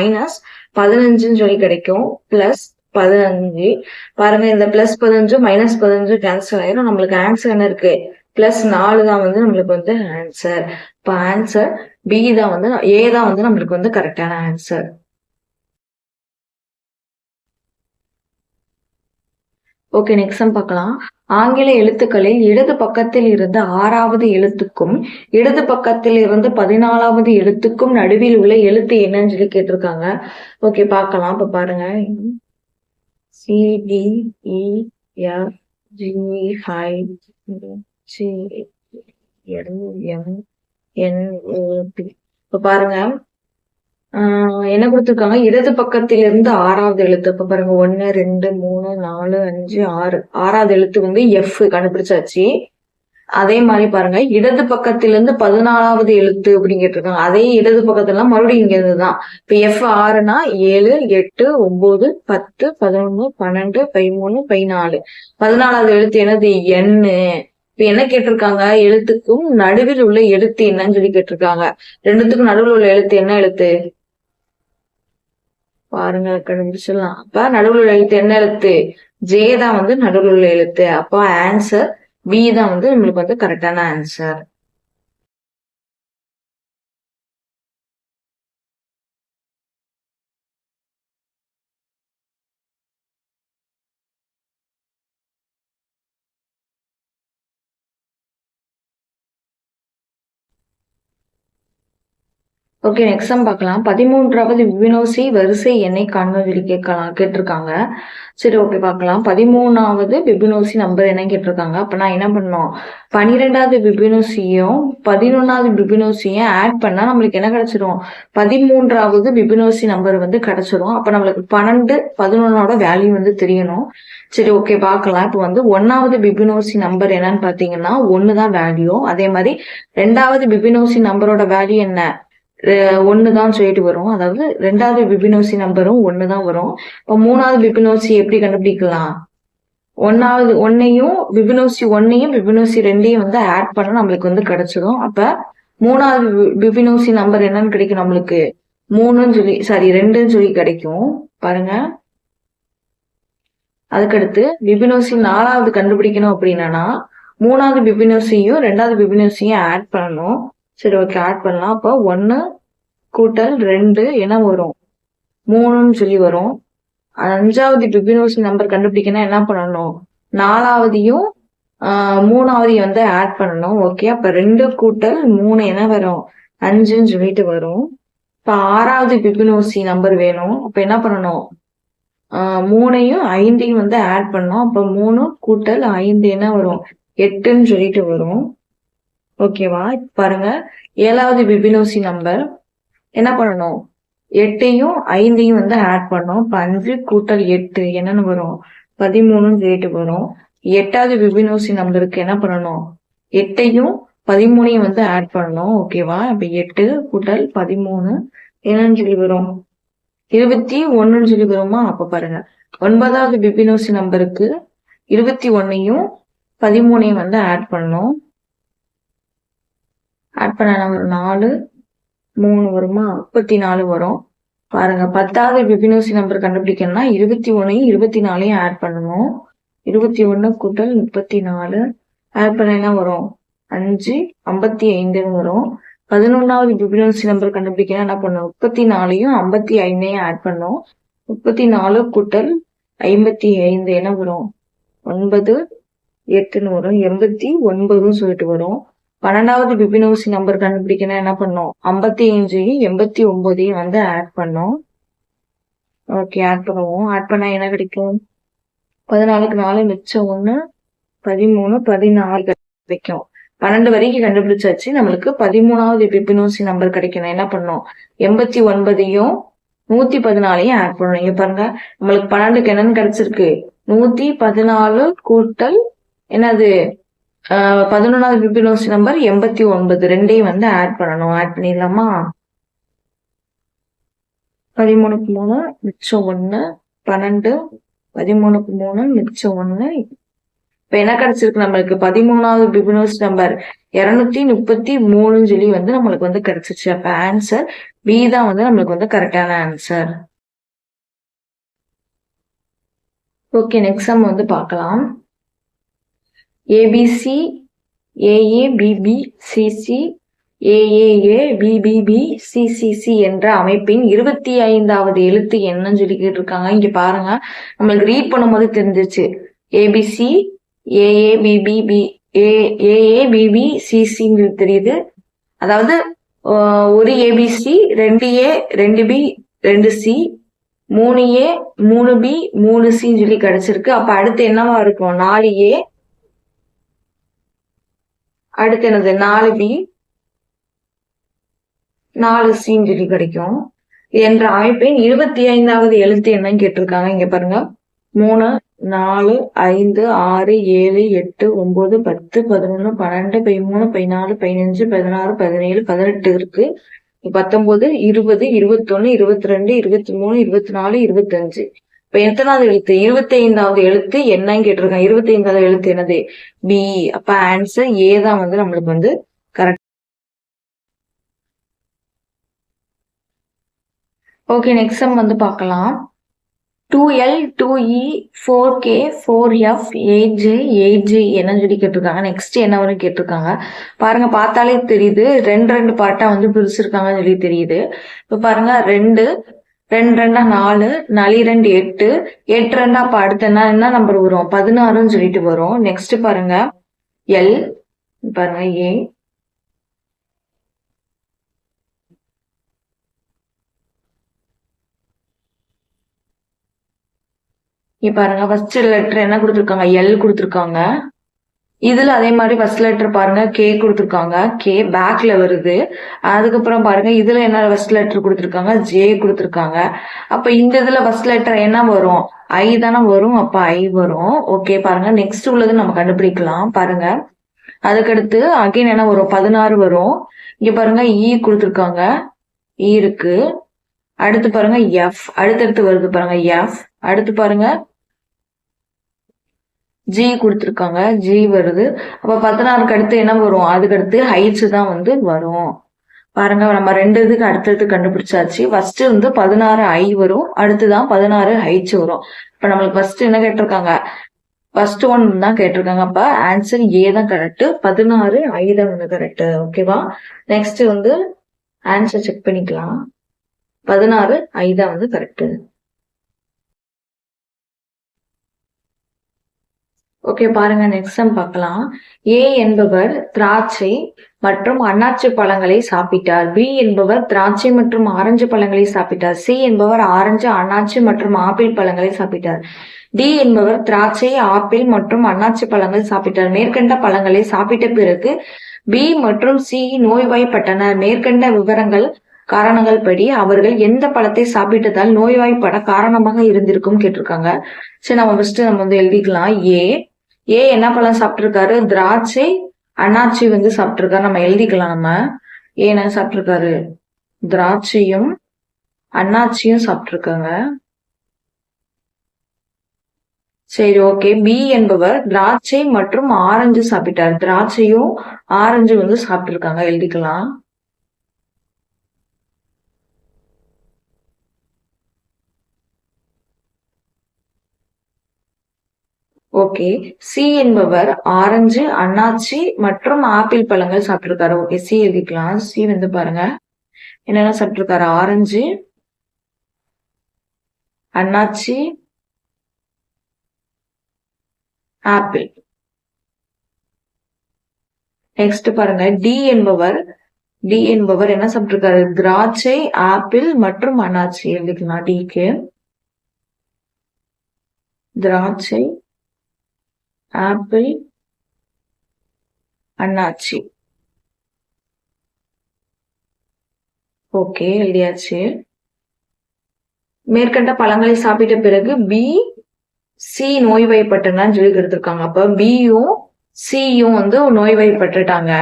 -15ன்னு சொல்லி கிடைக்கும். +15. பாருங்க, இந்த +15 -15 கேன்சல் ஆயிரும். நம்மளுக்கு ஆன்சர் என்ன இருக்கு? +4 தான் வந்து நம்மளுக்கு வந்து ஆன்சர். இப்ப ஆன்சர் பி தான் வந்து, ஏ தான் வந்து நம்மளுக்கு வந்து கரெக்டான ஆன்சர். ஓகே நெக்ஸ்ட் சம் பார்க்கலாம். ஆங்கில எழுத்துக்களில் இடது பக்கத்தில் இருந்து 6வது எழுத்துக்கும் இடது பக்கத்தில் இருந்து 14வது எழுத்துக்கும் நடுவில் உள்ள எழுத்து என்னன்னு சொல்லி கேட்டிருக்காங்க. ஓகே பார்க்கலாம். இப்ப பாருங்க, CDEFGHGHNOP. இப்ப பாருங்க, என்ன கொடுத்துருக்காங்க? இடது பக்கத்திலிருந்து 6வது எழுத்து. இப்ப பாருங்க, 1 2 3 4 5 6. 6வது எழுத்து வந்து எஃப் கண்டுபிடிச்சாச்சு. அதே மாதிரி பாருங்க, இடது பக்கத்திலிருந்து 14வது எழுத்து அப்படின்னு கேட்டிருக்காங்க. அதே இடது பக்கத்துல மறுபடியும் இங்க இருந்துதான். இப்ப எஃப் 6னா 7 8 9 10 11 12 13 14. 14வது எழுத்து என்னது? எண்ணு. இப்ப என்ன கேட்டிருக்காங்க? எழுத்துக்கும் நடுவில் உள்ள எழுத்து என்னன்னு சொல்லி கேட்டிருக்காங்க. ரெண்டுத்துக்கும் நடுவில் உள்ள எழுத்து என்ன எழுத்து? பாருங்க, கண்டுபிடிச்சிடலாம். அப்ப நடுவில் உள்ள எழுத்து என்ன எழுத்து? ஜே தான் வந்து நடுவில் உள்ள எழுத்து. அப்போ ஆன்சர் பி தான் வந்து நம்மளுக்கு வந்து கரெக்டான ஆன்சர். ஓகே நெக்ஸ்ட் சம் பார்க்கலாம். 13வது விபினோசி வரிசை எண்ணை காண்க சொல்லி கேட்டிருக்காங்க. சரி ஓகே பார்க்கலாம். 13வது பிபினோசி நம்பர் என்ன கேட்டிருக்காங்க. அப்ப நான் என்ன பண்ணோம்? 12வது பிபினோசியும் 11வது பிபினோசியும் ஆட் பண்ணா நம்மளுக்கு என்ன கிடைச்சிரும்? 13வது பிபினோசி நம்பர் வந்து கிடைச்சிரும். அப்ப நம்மளுக்கு 12 11ஓட வேல்யூ வந்து தெரியணும். சரி ஓகே பார்க்கலாம். இப்போ வந்து 1வது பிபினோசி நம்பர் என்னன்னு பாத்தீங்கன்னா 1 தான் வேல்யூ. அதே மாதிரி 2வது பிபினோசி நம்பரோட வேல்யூ என்ன? 1 தான் சொல்லிட்டு வரும். அதாவது 2வது பிபினோசி நம்பரும் 1 தான் வரும். இப்ப 3வது பிபினோசி எப்படி கண்டுபிடிக்கலாம்? 1யும் பிபினோசி 1யும் பிபினோசி 2யும் வந்து ஆட் பண்ண நம்மளுக்கு வந்து கிடைச்சிடும். அப்ப 3வது பிபினோசி நம்பர் என்னன்னு கிடைக்கும் நம்மளுக்கு? 2ன்னு சொல்லி கிடைக்கும். பாருங்க, அதுக்கடுத்து பிபினோசி 4வது கண்டுபிடிக்கணும் அப்படின்னா 3வது பிபினோசியும் 2வது பிபினோசியும் ஆட் பண்ணணும். சரி ஓகே ஆட் பண்ணலாம். அப்போ 1 கூட்டல் 2 என்ன வரும்? 3ன்னு சொல்லி வரும். 5வது பிபினோசி நம்பர் கண்டுபிடிக்கணும் என்ன பண்ணணும்? 4வதையும் மூணாவது வந்து ஆட் பண்ணணும். ஓகே, அப்ப 2 கூட்டல் 3 என்ன வரும்? 5ன்னு சொல்லிட்டு வரும். இப்ப 6வது பிபினோசி நம்பர் வேணும். அப்ப என்ன பண்ணணும்? 3ஐயும் 5ஐயும் வந்து ஆட் பண்ணணும். அப்ப 3 கூட்டல் 5 என்ன வரும்? 8ன்னு சொல்லிட்டு வரும். ஓகேவா? இப்ப பாருங்க, 7வது பிபினோசி நம்பர் என்ன பண்ணணும்? 8ஐயும் 5ஐயும் வந்து ஆட் பண்ணணும். இப்ப 5 கூட்டல் 8 என்னன்னு வரும்? 13ன்னு சொல்லிட்டு வரும். 8வது பிபினோசி நம்பருக்கு என்ன பண்ணணும்? 8ஐயும் 13ஐயும் வந்து ஆட் பண்ணணும். ஓகேவா? இப்ப 8 கூட்டல் 13 என்னன்னு சொல்லி வரும்? 21ன்னு சொல்லி வருமா? அப்ப பாருங்க, 9வது பிபினோசி நம்பருக்கு 21ஐயும் 13ஐயும் வந்து ஆட் பண்ணணும். ஆட் பண்ண நம்பர் 4 3 வருமா? 34 வரும். பாருங்க, 10வது பிபினோசி நம்பர் கண்டுபிடிக்கணும்னா 21ஐயும் 24ஐயும் ஆட் பண்ணணும். 21 கூட்டல் 34 ஆட் பண்ண என்ன வரும்? 5 55ன்னு வரும். 11வது பிபினோசி நம்பர் கண்டுபிடிக்கணும் என்ன பண்ணும்? 34ஐயும் 55ஐயும் ஆட் பண்ணும். 34 கூட்டல் 55 என்ன வரும்? 9 8ன்னு வரும். 89ன்னு சொல்லிட்டு வரும். 12வது பிபினோசி நம்பர் கண்டுபிடிக்கணும் என்ன பண்ணும்? 55ஐயும் 89ஐயும் வந்து ஆட் பண்ணும். ஓகே, ஆட் பண்ணுவோம். ஆட் பண்ணா என்ன கிடைக்கும்? 14க்கு 4 மிச்சம் 1 13 14 கிடைக்கும். 12 வரைக்கும் கண்டுபிடிச்சாச்சு. நம்மளுக்கு 13வது பிபினோசி நம்பர் கிடைக்கணும். என்ன பண்ணும்? 89ஐயும் 114ஐயும் ஆட் பண்ணணும். இங்க பாருங்க, நம்மளுக்கு 12க்கு என்னன்னு கிடைச்சிருக்கு? 114 கூட்டல் என்னது? 11வது பிபினோசி நம்பர் 89. ரெண்டையும் வந்து ஆட் பண்ணணும். ஆட் பண்ணிடலாமா? 13க்கு 3 மிச்சம் 1 12 13க்கு 3 மிச்சம் 1. இப்ப என்ன கிடைச்சிருக்கு நம்மளுக்கு? 13வது பிபினோசி நம்பர் 233ன்னு சொல்லி வந்து நம்மளுக்கு வந்து கிடைச்சிச்சு. அப்ப ஆன்சர் பி தான் வந்து நம்மளுக்கு வந்து கரெக்டான ஆன்சர். ஓகே, நெக்ஸ்ட் சம் வந்து பார்க்கலாம். ஏபிசி ஏஏ பிபி சிசி ஏஏஏ பிபிபி சிசிசி என்ற அமைப்பின் 25வது எழுத்து என்னன்னு சொல்லி கேட்டிருக்காங்க. இங்க பாருங்க, நம்மளுக்கு ரீட் பண்ணும்போது தெரிஞ்சிச்சு. ABC AA BBB AA BB சிசின்னு தெரியுது. அதாவது ஒரு ஏபிசி 2ஏ 2பி 2சி 3ஏ 3பி 3சின்னு சொல்லி கிடைச்சிருக்கு. அப்ப அடுத்து என்னவா இருக்கும்? 4ஏ அடுத்து என்னது? 4பி 4சின்னு சொல்லி கிடைக்கும். என்ற அமைப்பின் 25வது எழுத்து என்னன்னு கேட்டிருக்காங்க. இங்க பாருங்க, 3 4 5 6 7 8 9 10 11 12 13 14 15 16 17 18 இருக்கு. 19 20 21 22 23 24 25. இப்ப எத்தனாவது எழுத்து? 25வது எழுத்து என்னன்னு கேட்டிருக்காங்க. 25வது எழுத்து என்னது? பி. அப்ப ஆன்சர் ஏ தான் வந்து நம்மளுக்கு வந்து கரெக்ட். ஓகே, நெக்ஸ்ட் சம் வந்து பார்க்கலாம். 2L 2E 4K 4F 8J 8G என்னன்னு சொல்லி கேட்டிருக்காங்க. நெக்ஸ்ட் என்ன வரும் கேட்டிருக்காங்க. பாருங்க, பார்த்தாலே தெரியுது 2 பார்ட்டா வந்து பிரிச்சிருக்காங்கன்னு சொல்லி தெரியுது. இப்ப பாருங்க, 2 2 2 4 4 2 8 8 2 அப்ப அடுத்து என்ன நம்பர் வரும்? 16ன்னு சொல்லிட்டு வரும். நெக்ஸ்ட் பாருங்க, எல் பாருங்க, ஏ இங்க பாருங்க, ஃபர்ஸ்ட் லெட்டர் என்ன கொடுத்துருக்காங்க? எல் கொடுத்துருக்காங்க. இதுல அதே மாதிரி ஃபர்ஸ்ட் லெட்டர் பாருங்க, கே கொடுத்துருக்காங்க. கே பேக்ல வருது. அதுக்கப்புறம் பாருங்க, இதுல என்ன ஃபர்ஸ்ட் லெட்டர் கொடுத்துருக்காங்க? ஜே கொடுத்துருக்காங்க. அப்ப இந்த இதுல ஃபர்ஸ்ட் லெட்டர் என்ன வரும்? ஐ தானே வரும். அப்ப ஐ வரும். ஓகே, பாருங்க, நெக்ஸ்ட் உள்ளது நம்ம கண்டுபிடிக்கலாம். பாருங்க, அதுக்கடுத்து அகைன் என்ன வரும்? 16 வரும். இங்க பாருங்க, இ கொடுத்துருக்காங்க. இ இருக்கு. அடுத்து பாருங்க, எஃப் அடுத்தடுத்து வருது. பாருங்க, எஃப் அடுத்து பாருங்க, ஜி கொடுத்துருக்காங்க. ஜி வருது. அப்ப 16க்கு அடுத்து என்ன வரும்? அதுக்கு அடுத்து ஹைட்ஸ் தான் வந்து வரும். பாருங்க, நம்ம 2 இதுக்கு அடுத்தடுத்து கண்டுபிடிச்சாச்சு. ஃபர்ஸ்ட் வந்து 16 ஐ வரும். அடுத்துதான் 16 ஹைட்ஸ் வரும். இப்ப நம்மளுக்கு ஃபர்ஸ்ட் என்ன கேட்டிருக்காங்க? ஃபர்ஸ்ட் ஒன் தான் கேட்டிருக்காங்க. அப்ப ஆன்சர் ஏ தான் கரெக்ட். 16 ஐ தான் வந்து கரெக்ட். ஓகேவா? நெக்ஸ்ட் வந்து ஆன்சர் செக் பண்ணிக்கலாம். 16 ஐ தான் வந்து கரெக்ட். ஓகே பாருங்க, நெக்ஸ்ட் சம் பார்க்கலாம். ஏ என்பவர் திராட்சை மற்றும் அன்னாச்சி பழங்களை சாப்பிட்டார். பி என்பவர் திராட்சை மற்றும் ஆரஞ்சு பழங்களை சாப்பிட்டார். சி என்பவர் ஆரஞ்சு, அன்னாச்சி மற்றும் ஆப்பிள் பழங்களை சாப்பிட்டார். டி என்பவர் திராட்சை, ஆப்பிள் மற்றும் அன்னாச்சி பழங்கள் சாப்பிட்டார். மேற்கண்ட பழங்களை சாப்பிட்ட பிறகு பி மற்றும் சி நோய்வாய்ப்பட்டனர். மேற்கண்ட விவரங்கள் காரணங்கள் படி அவர்கள் எந்த பழத்தை சாப்பிட்டதால் நோய்வாய்ப்பட காரணமாக இருந்திருக்கும் கேட்டிருக்காங்க. சரி, நம்ம ஃபர்ஸ்ட் நம்ம வந்து எழுதிக்கலாம். ஏ என்ன பழம் சாப்பிட்டிருக்காரு? திராட்சை, அன்னாச்சி வந்து சாப்பிட்டிருக்காரு. நம்ம எழுதிக்கலாம். நம்ம ஏ என்ன சாப்பிட்டிருக்காரு? திராட்சையும் அன்னாச்சியும் சாப்பிட்டிருக்காங்க. சரி, ஓகே. பி என்பவர் திராட்சை மற்றும் ஆரஞ்சு சாப்பிட்டார். திராட்சையும் ஆரஞ்சு வந்து சாப்பிட்டிருக்காங்க, எழுதிக்கலாம். ஓகே. சி என்பவர் ஆரஞ்சு, அன்னாச்சி மற்றும் ஆப்பிள் பழங்கள் சாப்பிட்டிருக்காரு. ஓகே, சி எழுதிக்கலாம். சி வந்து பாருங்க என்னென்ன சாப்பிட்டிருக்காரு? ஆரஞ்சு, அன்னாச்சி, ஆப்பிள். நெக்ஸ்ட் பாருங்க, டி என்பவர் என்ன சாப்பிட்டிருக்காரு? திராட்சை, ஆப்பிள் மற்றும் அன்னாச்சி எழுதிக்கலாம். டிக்கு திராட்சை, ஆப்பிள், அன்னாச்சி. ஓகே, எழுதியாச்சு. மேற்கண்ட பழங்களை சாப்பிட்ட பிறகு பி, சி நோய்வாய்ப்பட்டனான்னு சொல்லி எடுத்திருக்காங்க. அப்ப பியும் சியும் வந்து நோய்வாய்ப்பட்டுட்டாங்க.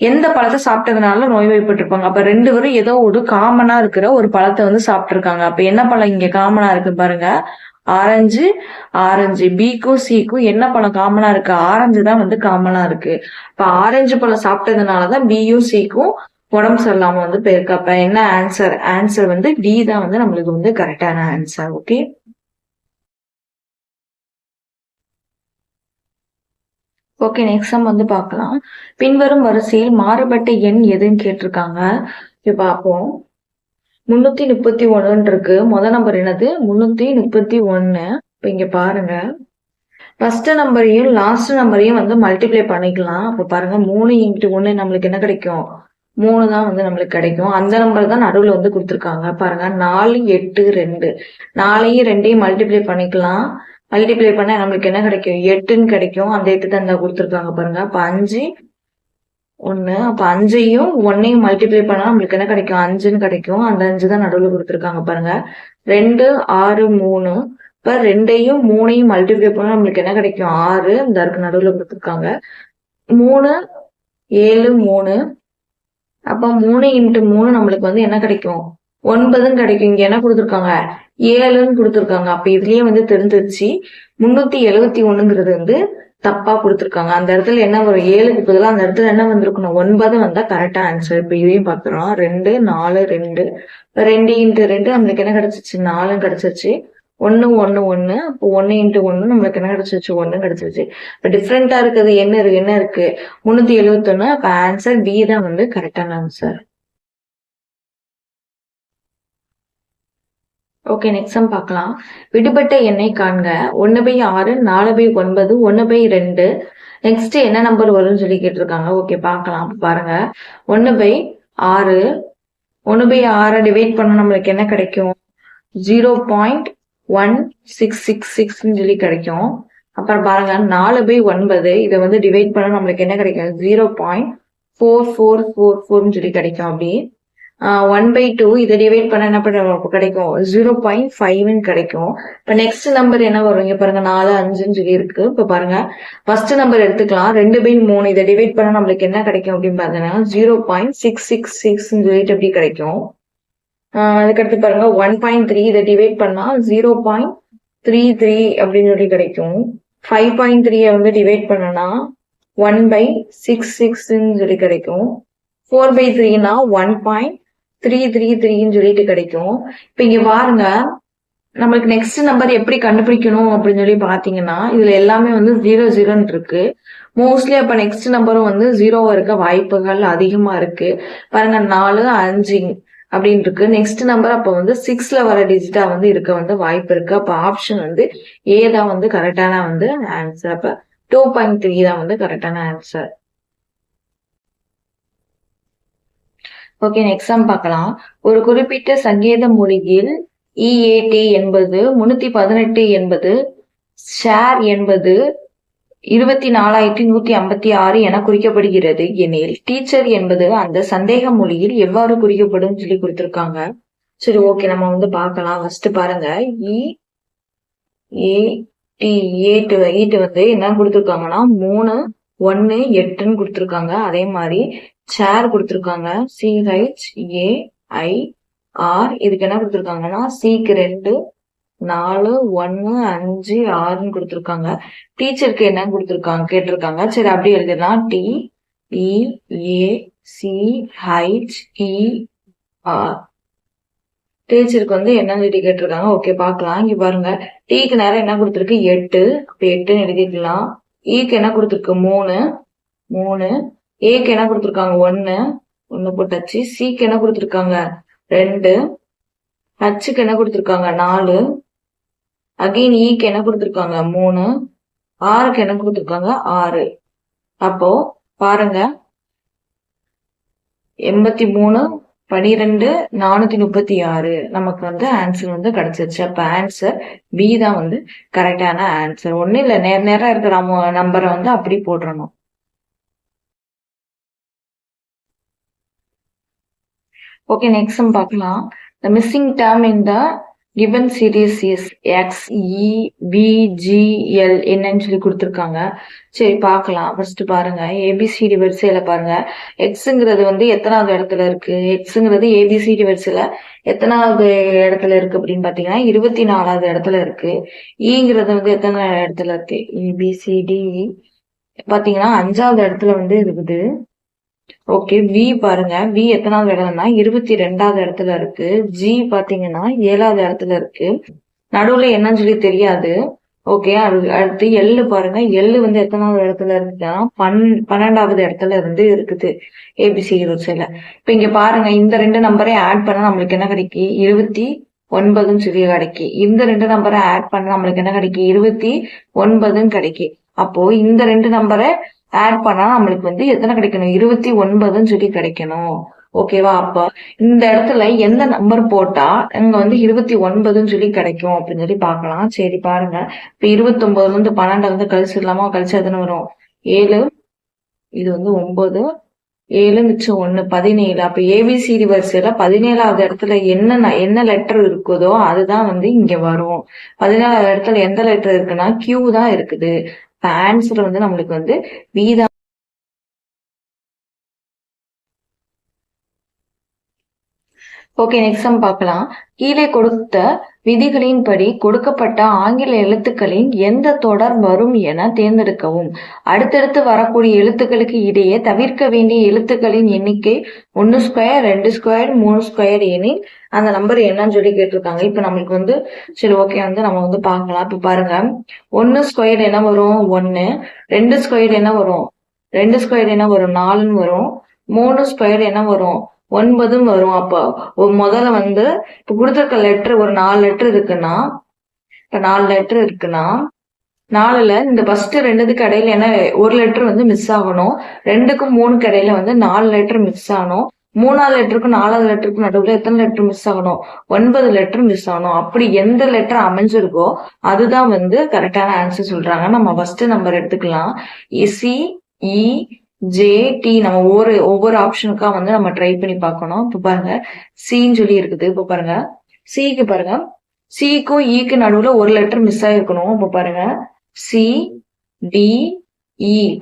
எந்த பழத்தை சாப்பிட்டதுனால நோய்வாய்ப்பட்டிருப்பாங்க? அப்ப ரெண்டு பேரும் ஏதோ ஒரு காமனா இருக்கிற ஒரு பழத்தை வந்து சாப்பிட்டிருக்காங்க. அப்ப என்ன பழம் இங்க காமனா இருக்கு பாருங்க? ஆரஞ்சு. பிக்கும் சிக்கும் என்ன பழம் காமனா இருக்கு? ஆரஞ்சு தான் வந்து காமனா இருக்கு. இப்ப ஆரஞ்சு பழம் சாப்பிட்டதுனாலதான் பியும் சிக்கும் உடம்பு சரியில்லாம வந்து போயிருக்கு. அப்ப என்ன ஆன்சர் வந்து டி தான் வந்து நம்மளுக்கு வந்து கரெக்டான answer. Okay. Okay, next some வந்து பார்க்கலாம். பின்வரும் வரிசையில் மாறுபட்ட எண் எதுன்னு கேட்டிருக்காங்க. இப்ப பார்ப்போம். 331 இருக்கு. முதல் நம்பர் என்னது? 331. இப்ப இங்க பாருங்க, ஃபர்ஸ்ட் நம்பரையும் லாஸ்ட் நம்பரையும் வந்து மல்டிப்ளை பண்ணிக்கலாம். அப்ப பாருங்க, 3 × 1 நம்மளுக்கு என்ன கிடைக்கும்? 3 தான் வந்து நம்மளுக்கு கிடைக்கும். அந்த நம்பர் தான் நடுவுல வந்து கொடுத்துருக்காங்க. பாருங்க, 4, 8, 2. 4ஐயும் 2ஐயும் மல்டிப்ளை பண்ணிக்கலாம். மல்டிப்ளை பண்ணா நம்மளுக்கு என்ன கிடைக்கும்? 8ன்னு கிடைக்கும். அந்த 8 தான் கொடுத்துருக்காங்க பாருங்க. அப்ப 5, 1. அப்ப 5ஐயும் 1ஐயும் மல்டிப்ளை பண்ணா நம்மளுக்கு என்ன கிடைக்கும்? 5ன்னு கிடைக்கும். அந்த 5 தான் நடுவுல கொடுத்துருக்காங்க பாருங்க. 2, 6, 3. இப்ப 2ஐயும் 3ஐயும் மல்டிப்ளை பண்ணா நம்மளுக்கு என்ன கிடைக்கும்? 6. இந்த இருக்கு நடுவுல கொடுத்துருக்காங்க. 3, 7, 3. அப்ப 3 × 3 நம்மளுக்கு வந்து என்ன கிடைக்கும்? 9ன்னு கிடைக்கும். இங்க என்ன கொடுத்துருக்காங்க? 7ன்னு கொடுத்துருக்காங்க. அப்ப இதுலயே வந்து தெரிஞ்சிருச்சு 371ங்கிறது வந்து தப்பா கொடுத்துருக்காங்க. அந்த இடத்துல என்ன வரும்? 7க்கு பதிலாக அந்த இடத்துல என்ன வந்திருக்கணும்? 9 வந்தா கரெக்டா ஆன்சர். இப்ப இதையும் பாக்குறோம். 2, 4, 2. 2 × 2 நம்மளுக்கு என்ன கிடைச்சிச்சு? 4 கிடைச்சிருச்சு. 1, 1, 1. அப்போ 1 × 1 நம்மளுக்கு என்ன கிடைச்சிருச்சு? 1 கிடைச்சிருச்சு. இப்ப டிஃப்ரெண்டா இருக்குது என்ன இருக்கு? 371. அப்ப ஆன்சர் பி தான் வந்து கரெக்டான ஆன்சர். ஓகே, நெக்ஸ்ட் சம் பார்க்கலாம். விடுபட்ட எண்ணை காண்க. 1/6, 4/9, 1/2. நெக்ஸ்ட் என்ன நம்பர் வரும்னு சொல்லி கேட்டிருக்காங்க. ஓகே, பார்க்கலாம். பாருங்க, 1/6. 1/6 டிவைட் பண்ண நம்மளுக்கு என்ன கிடைக்கும்? 0.1666 சொல்லி கிடைக்கும். அப்புறம் பாருங்க, 4/9 இதை வந்து டிவைட் பண்ண நம்மளுக்கு என்ன கிடைக்கும்? 0.4444 சொல்லி கிடைக்கும். அப்படி 1/2 இதை டிவைட் பண்ண என்ன கிடைக்கும்? 0.5 கிடைக்கும். இப்ப நெக்ஸ்ட் நம்பர் என்ன வரும்? இங்க பாருங்க, 4, 5ன்னு சொல்லி இருக்கு. இப்ப பாருங்க, ஃபர்ஸ்ட் நம்பர் எடுத்துக்கலாம். 2/3 இதை டிவைட் பண்ண நம்மளுக்கு என்ன கிடைக்கும் அப்படின்னு பாத்தீங்கன்னா 0.666 சொல்லிட்டு எப்படி கிடைக்கும். அதுக்கடுத்து பாருங்க, 1.3 இதை டிவைட் பண்ணா 0.33 அப்படின்னு சொல்லி கிடைக்கும். 5.3 வந்து டிவைட் பண்ணனா 1/66 சொல்லி கிடைக்கும். 4/3னா 1.333 சொல்லிட்டு கிடைக்கும். இப்ப இங்க பாருங்க, நம்மளுக்கு நெக்ஸ்ட் நம்பர் எப்படி கண்டுபிடிக்கணும் அப்படின்னு சொல்லி பாத்தீங்கன்னா, இதுல எல்லாமே வந்து 0 இருக்கு. மோஸ்ட்லி அப்ப நெக்ஸ்ட் நம்பரும் வந்து 0 இருக்க வாய்ப்புகள் அதிகமா இருக்கு. பாருங்க, 4, 5 அப்படின்னு இருக்கு. நெக்ஸ்ட் நம்பர் அப்ப வந்து 6ல வர டிஜிட்டா வந்து இருக்க வந்து வாய்ப்பு இருக்கு. அப்ப ஆப்ஷன் வந்து ஏ தான் வந்து கரெக்டான வந்து ஆன்சர். அப்ப 2.3 தான் வந்து கரெக்டான ஆன்சர். ஓகே, நெக்ஸ்ட் சம் பார்க்கலாம். ஒரு குறிப்பிட்ட சங்கேத மொழியில் EAT என்பது 318 என்பது ஷேர் என்பது 24,156 என குறிக்கப்படுகிறது எனில் டீச்சர் என்பது அந்த சந்தேக மொழியில் எவ்வாறு குறிக்கப்படும் சொல்லி கொடுத்திருக்காங்க. சரி, ஓகே, நம்ம வந்து பார்க்கலாம். ஃபர்ஸ்ட் பாருங்க, EAT வந்து என்ன கொடுத்திருக்காங்கன்னா 3, 1, 8ன்னு கொடுத்திருக்காங்க. அதே மாதிரி ஷேர் கொடுத்திருக்காங்க CHAIR. இதுக்கு என்ன கொடுத்திருக்காங்கன்னா Cக்கு 2, 4, 1, 5, 6ன்னு கொடுத்திருக்காங்க. டீச்சருக்கு என்ன கொடுத்திருக்காங்க கேட்டிருக்காங்க. சரி, அப்படி எழுதிடலாம். TEACHER. டீச்சருக்கு வந்து என்ன சொல்லி கேட்டிருக்காங்க. ஓகே, பார்க்கலாம். இங்க பாருங்க, டீக்கு நேரம் என்ன கொடுத்திருக்கு 8, அப்ப 8ன்னு எழுதிக்கலாம். ஈக்கு என்ன கொடுத்திருக்கு 3. ஏக்கு என்ன கொடுத்திருக்காங்க 1 போட்டாச்சு. சிக்கு என்ன கொடுத்திருக்காங்க 2. ஹச்சுக்கு என்ன கொடுத்திருக்காங்க 4. அகைன் ஈக்கு என்ன கொடுத்திருக்காங்க 3. ஆருக்கு என்ன கொடுத்திருக்காங்க 6. அப்போ பாருங்க, 83, 12, 436 நமக்கு வந்து ஆன்சர் வந்து கிடைச்சிருச்சு. அப்ப ஆன்சர் பி தான் வந்து கரெக்டான ஆன்சர். ஒன்னும் இல்ல, நேரா இருக்கிற நம்பரை வந்து அப்படி போட்டுறணும். ஓகே, நெக்ஸ்ட் பார்க்கலாம். The missing term in the given series is XEBGL என்னன்னு சொல்லி கொடுத்துருக்காங்க. சரி, பார்க்கலாம். ஃபர்ஸ்ட் பாருங்க, ஏபிசிடி வரிசையில பாருங்க, எக்ஸுங்கிறது வந்து எத்தனாவது இடத்துல இருக்கு. எக்ஸுங்கிறது ஏபிசிடி வரிசையில எத்தனாவது இடத்துல இருக்கு அப்படின்னு பாத்தீங்கன்னா 24வது இடத்துல இருக்கு. ஈங்கிறது வந்து எத்தனை இடத்துல இருக்கு. ஏபிசிடி பாத்தீங்கன்னா 5வது இடத்துல வந்து இருக்குது. ஓகே, வி பாருங்க, வி எத்தனாவது இடம்னா 22வது இடத்துல இருக்கு. ஜி பாத்தீங்கன்னா 7வது இடத்துல இருக்கு. நடுவுல என்னன்னு சொல்லி தெரியாது. ஓகே, அடுத்து எள்ளு பாருங்க, எள்ளு வந்து எத்தனாவது இடத்துல இருக்குன்னா 12வது இடத்துல இருந்து இருக்குது ஏபிசி வரிசையில. இப்ப இங்க பாருங்க, இந்த 2 நம்பரை ஆட் பண்ணா நம்மளுக்கு என்ன கிடைக்கு 29ன்னு சொல்லி கிடைக்கு. இந்த 2 நம்பரை ஆட் பண்ணா நம்மளுக்கு என்ன கிடைக்கு 29ன்னு கிடைக்கு. அப்போ இந்த 2 நம்பரை ஆட் பண்ணா நம்மளுக்கு வந்து எத்தனை கிடைக்கணும் 29ன்னு சொல்லி கிடைக்கணும். ஓகேவா? அப்ப இந்த இடத்துல எந்த நம்பர் போட்டா இங்க வந்து 29ன்னு சொல்லி கிடைக்கும் அப்படின்னு சொல்லி பாக்கலாம். சரி, பாருங்க, இப்ப 29 வந்து 12 வந்து கழிச்சிடலாமா? கழிச்சு எத்தனை வரும் 7. இது வந்து 9, 7 மிச்சம் 1 17. அப்ப ஏபிசிடி வரிசையில 17வது இடத்துல என்ன லெட்டர் இருக்குதோ அதுதான் வந்து இங்க வரும். 17வது இடத்துல எந்த லெட்டர் இருக்குன்னா கியூ தான் இருக்குது. ஆன்சர் வந்து நம்மளுக்கு வந்து பி தான். ஓகே, நெக்ஸ்ட் சம் பார்க்கலாம். கீழே கொடுத்த விதிகளின்படி கொடுக்கப்பட்ட ஆங்கில எழுத்துக்களின் எந்த தொடர் வரும் என தேர்ந்தெடுக்கவும். அடுத்தடுத்து வரக்கூடிய எழுத்துக்களுக்கு இடையே தவிர்க்க வேண்டிய எழுத்துக்களின் எண்ணிக்கை 1 ஸ்கொயர், 2 ஸ்கொயர், 3 ஸ்கொயர் எனில் அந்த நம்பர் என்னன்னு சொல்லி கேட்டிருக்காங்க. இப்ப நம்மளுக்கு வந்து சரி, ஓகே, வந்து நம்ம வந்து பார்க்கலாம். இப்ப பாருங்க, 1 ஸ்கொயர் என்ன வரும் 1, 2 ஸ்கொயர் என்ன வரும் 2 ஸ்கொயர் என்ன வரும் 4ன்னு வரும், 3 ஸ்கொயர் என்ன வரும் 9ன்னு வரும். அப்போ முதல்ல வந்து இப்ப கொடுத்துருக்க லெட்டர் ஒரு 4 லெட்டர் இருக்குன்னா, இப்ப 4 லெட்டர் இருக்குன்னா 4ல இந்த ஃபர்ஸ்ட் 2க்கு இடையில என்ன ஒரு லெட்டர் வந்து மிஸ் ஆகணும். 2க்கும் 3க்கு இடையில வந்து 4 லெட்டர் மிஸ் ஆகணும். 3வது லெட்டருக்கும் 4வது லெட்டருக்கும் நடுவுல எத்தனை லெட்டர் மிஸ் ஆகணும் 9 லெட்டர் மிஸ் ஆகணும். அப்படி எந்த லெட்டர் அமைஞ்சிருக்கோ அதுதான் வந்து கரெக்டான ஆன்சர் சொல்றாங்க. நம்ம ஃபர்ஸ்ட் நம்பர் எடுத்துக்கலாம். CEJT. நம்ம ஒவ்வொரு ஆப்ஷனுக்கா வந்து நம்ம ட்ரை பண்ணி பார்க்கணும். இப்ப பாருங்க, சின்னு சொல்லி இருக்குது. இப்ப பாருங்க, சிக்கு பாருங்க, சிக்கும் ஈக்கு நடுவுல ஒரு லெட்டர் மிஸ் ஆயிருக்கணும். இப்ப பாருங்க, CDE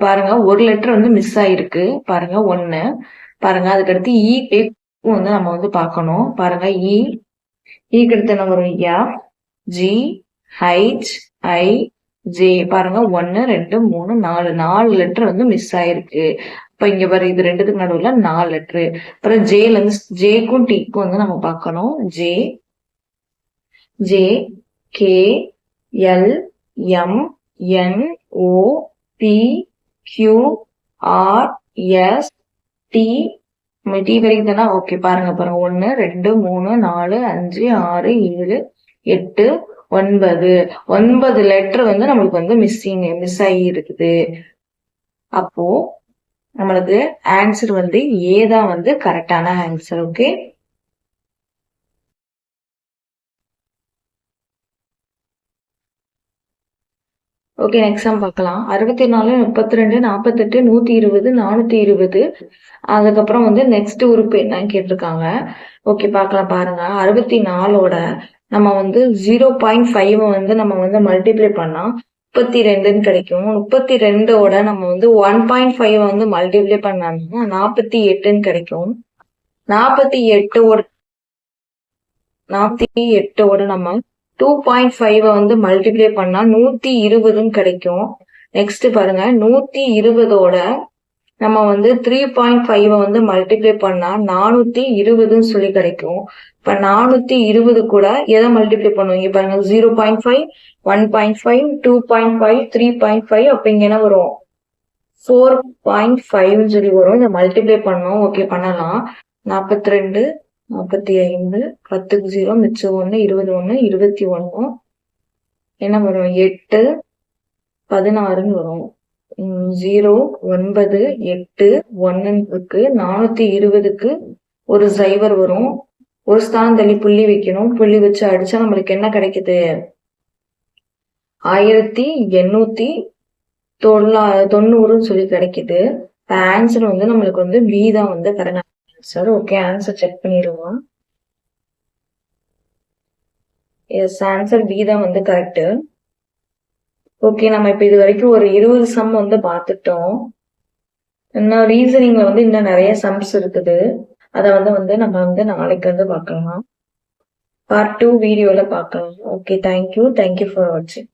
பாருங்க, ஒரு லெட்டர் வந்து மிஸ் ஆயிருக்கு. பாருங்க 1. பாருங்க, அதுக்கடுத்து ஈக்கு வந்து நம்ம வந்து பார்க்கணும். பாருங்க, ஈக்கு அடுத்து என்ன வரும் FGHIJ. பாருங்க 1, 2, 3, 4 லெட்டர் வந்து மிஸ் ஆயிருக்கு. இப்ப இங்க பாரு, இது 2த்துக்கு நடுவுல 4 லெட்டர். அப்புறம் ஜேல இருந்து ஜேக்கும் டிக்கும் வந்து நம்ம பார்க்கணும். JKLMNOPQRST. டி வரைக்கும் தானே? ஓகே, பாருங்க 1, 2, 3, 4, 5, 6, 7, 8, 9 லெட்டர் வந்து நம்மளுக்கு வந்து மிஸ் ஆகி இருக்குது. அப்போ நம்மளுக்கு ஆன்சர் வந்து ஏ தான் வந்து கரெக்டான ஆன்சர். ஓகே, நெக்ஸ்ட் சம் பார்க்கலாம். 64, 32, 48, 120, 420. அதுக்கப்புறம் வந்து நெக்ஸ்ட் உறுப்பு என்னன்னு கேட்டிருக்காங்க. ஓகே, பார்க்கலாம் பாருங்க. 64ஓட நம்ம வந்து 0.5 வந்து நம்ம வந்து மல்டிப்ளை பண்ணா 32ன்னு கிடைக்கும். 32ஓட நம்ம வந்து 1.5 வந்து மல்டிப்ளை பண்ணோம்னா 48ன்னு கிடைக்கும். 48ஓட நம்ம 2.5 வந்து மல்டிப்ளை பண்ணா 120ன்னு கிடைக்கும். நெக்ஸ்ட் பாருங்க, 120ஓட நம்ம வந்து 3.5 வந்து மல்டிப்ளை பண்ணா 420ன்னு சொல்லி கிடைக்கும். இப்ப 420 கூட எதை மல்டிப்ளை பண்ணுவீங்க பாருங்க, 0.5, 1.5, 2.5, 3.5. அப்ப இங்க என்ன வரும், 4.5 சொல்லி வரும். இதை மல்டிப்ளை பண்ணோம். ஓகே, பண்ணலாம். 42, 45, 10க்கு 0, மிச்சம் 1, 21, 21. என்ன வரும், 8, 16ன்னு வரும். 0, 9, 8, 1 இருக்கு. 420க்கு ஒரு சைவர் வரும். ஒரு ஸ்தானம் தள்ளி புள்ளி வைக்கணும். புள்ளி வச்சு அடிச்சா நம்மளுக்கு என்ன கிடைக்குது, 1890 சொல்லி கிடைக்குது. ஆன்சர் வந்து நம்மளுக்கு வந்து பி தான் வந்து correct answer. Okay, answer check பண்ணிடுவோம். எஸ், ஆன்சர் பி தான் வந்து கரெக்ட். ஓகே, நம்ம இப்ப இது வரைக்கும் ஒரு 20 சம் வந்து பார்த்துட்டோம். இன்னும் ரீசனிங்ல வந்து இன்னும் நிறைய சம்ஸ் இருக்குது. அதை வந்து நம்ம வந்து நாளைக்கு வந்து பார்க்கலாம். பார்ட் 2 வீடியோல பார்க்கலாம். ஓகே, தேங்க்யூ ஃபார் வாட்சிங்.